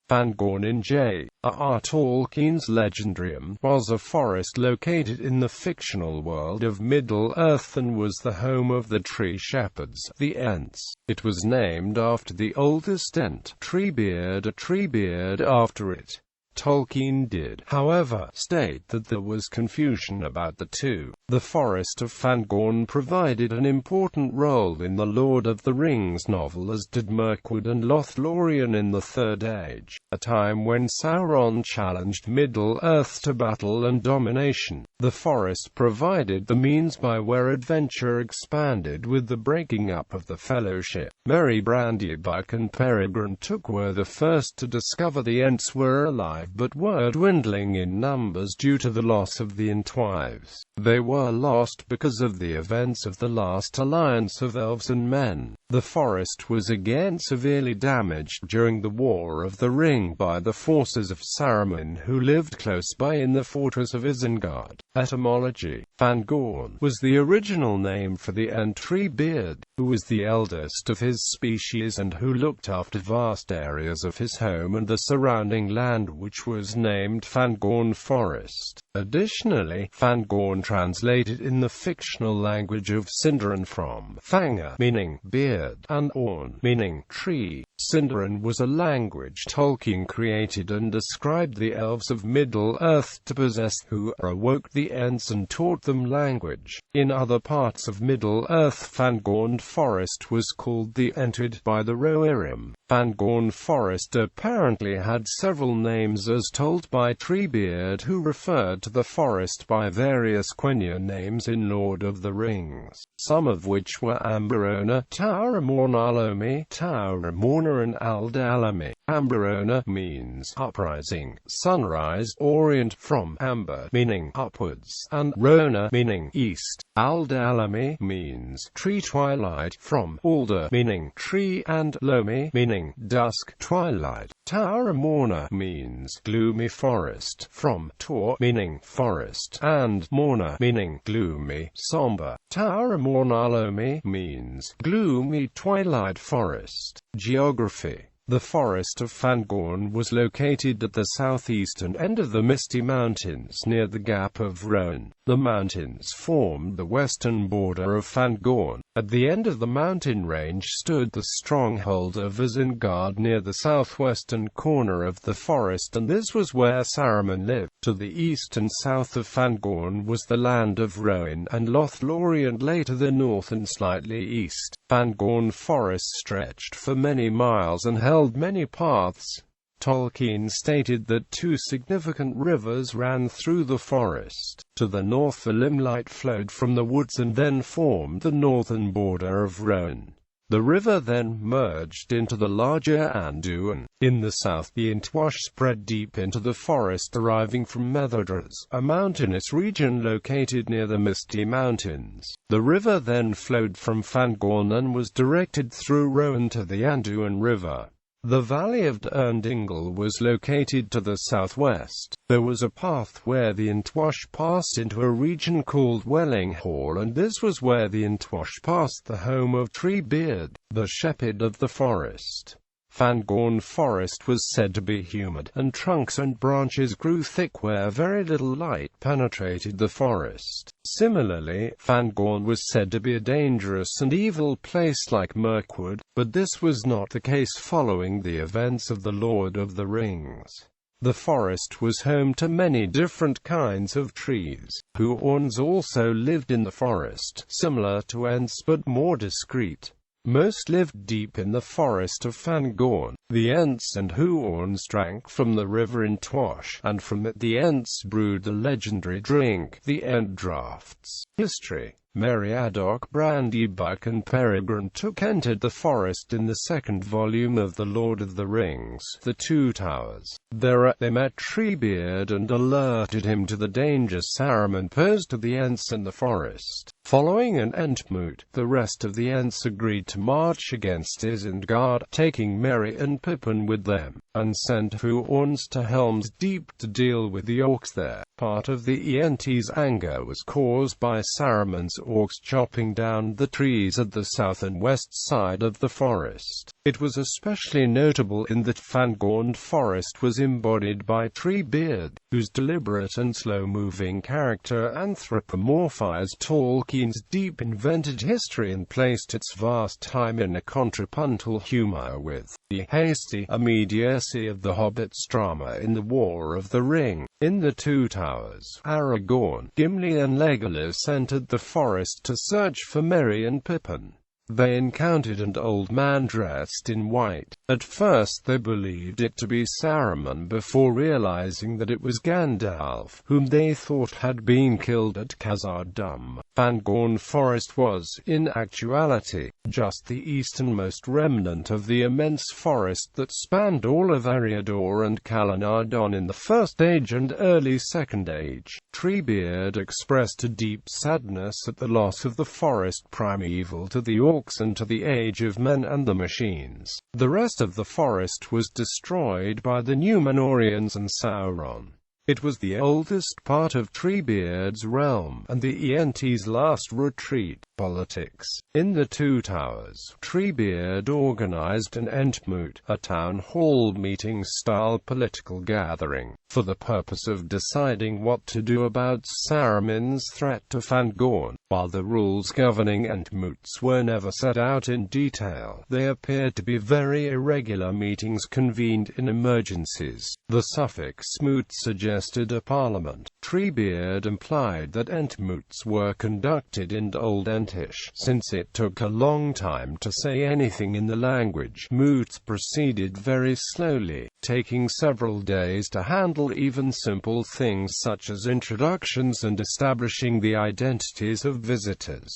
Fangorn in J.R.R. Tolkien's Legendarium was a forest located in the fictional world of Middle-earth and was the home of the tree shepherds, the Ents. It was named after the oldest Ent, Treebeard. A Treebeard after it. Tolkien did, however, state that there was confusion about the two. The Forest of Fangorn provided an important role in the Lord of the Rings novel, as did Mirkwood and Lothlorien in the Third Age, a time when Sauron challenged Middle-earth to battle and domination. The forest provided the means by where adventure expanded with the breaking up of the Fellowship. Merry Brandybuck and Peregrine Took were the first to discover the Ents were alive but were dwindling in numbers due to the loss of the Entwives. They were lost because of the events of the last alliance of elves and men. The forest was again severely damaged during the War of the Ring by the forces of Saruman, who lived close by in the fortress of Isengard. Etymology. Fangorn was the original name for the Ent Treebeard, who was the eldest of his species and who looked after vast areas of his home and the surrounding land, which was named Fangorn Forest. Additionally, Fangorn translated in the fictional language of Sindarin from Fanga, meaning beard, and Orn, meaning tree. Sindarin was a language Tolkien created and described the elves of Middle-earth to possess, who awoke the Ents and taught them language. In other parts of Middle-earth, Fangorn Forest was called the Ents.It by the Rohirrim. Fangorn Forest apparently had several names as told by Treebeard, who referred to the forest by various Quenya names in Lord of the Rings, some of which were Amberona, Tauramornalomi, Tauramorna and Aldalami. Amberona means uprising, sunrise, orient from amber, meaning upwards, and Rona, meaning east. Aldalami means tree twilight, from alder, meaning tree, and lomi, meaning dusk, twilight. Tauramorna means gloomy forest, from tor, meaning forest, and morna, meaning gloomy, somber. Tauramornalomi means gloomy twilight forest. Geography. The forest of Fangorn was located at the southeastern end of the Misty Mountains near the Gap of Rohan. The mountains formed the western border of Fangorn. At the end of the mountain range stood the stronghold of Isengard near the southwestern corner of the forest, and this was where Saruman lived. To the east and south of Fangorn was the land of Rohan and Lothlorien, and later the north and slightly east. Fangorn Forest stretched for many miles and held many paths. Tolkien stated that two significant rivers ran through the forest. To the north the Limelight flowed from the woods and then formed the northern border of Rohan. The river then merged into the larger Anduin. In the south the Entwash spread deep into the forest, arriving from Methadras, a mountainous region located near the Misty Mountains. The river then flowed from Fangorn and was directed through Rohan to the Anduin River. The valley of Erndingle was located to the southwest. There was a path where the Entwash passed into a region called Welling Hall, and this was where the Entwash passed the home of Treebeard, the shepherd of the forest. Fangorn Forest was said to be humid, and trunks and branches grew thick where very little light penetrated the forest. Similarly, Fangorn was said to be a dangerous and evil place like Mirkwood, but this was not the case following the events of the Lord of the Rings. The forest was home to many different kinds of trees. Huorns also lived in the forest, similar to Ents but more discreet. Most lived deep in the forest of Fangorn. The Ents and Huorns drank from the river Entwash, and from it the Ents brewed the legendary drink, the Ent Draughts. History. Meriadoc Brandybuck and Peregrine Took entered the forest in the second volume of The Lord of the Rings, The Two Towers. There they met Treebeard and alerted him to the danger Saruman posed to the Ents and the forest. Following an Ent.It, the rest of the Ents agreed to march against Isengard, taking Merry and Pippin with them, and sent Fangorns to Helm's Deep to deal with the orcs there. Part of the Ents' anger was caused by Saruman's orcs chopping down the trees at the south and west side of the forest. It was especially notable in that Fangorn forest was embodied by Treebeard, whose deliberate and slow-moving character anthropomorphized Tolkien's deep invented history and placed its vast time in a contrapuntal humor with the hasty immediacy of the Hobbit's drama in The War of the Ring. In the Two Towers, Aragorn, Gimli and Legolas entered the forest to search for Merry and Pippin. They encountered an old man dressed in white. At first they believed it to be Saruman before realizing that it was Gandalf, whom they thought had been killed at Khazad-dûm. Fangorn Forest was, in actuality, just the easternmost remnant of the immense forest that spanned all of Eriador and Calenardon in the First Age and early Second Age. Treebeard expressed a deep sadness at the loss of the forest primeval to the orcs and to the Age of Men and the Machines. The rest of the forest was destroyed by the Númenóreans and Sauron. It was the oldest part of Treebeard's realm, and the Ents' last retreat. Politics. In the Two Towers, Treebeard organized an Ent.It, a town hall meeting-style political gathering, for the purpose of deciding what to do about Saruman's threat to Fangorn. While the rules governing Ent.Its were never set out in detail, they appeared to be very irregular meetings convened in emergencies. The suffix "moot" suggested a parliament. Treebeard implied that Ent.Its were conducted in Old Entish, since it took a long time to say anything in the language. Moots proceeded very slowly, taking several days to handle even simple things such as introductions and establishing the identities of visitors.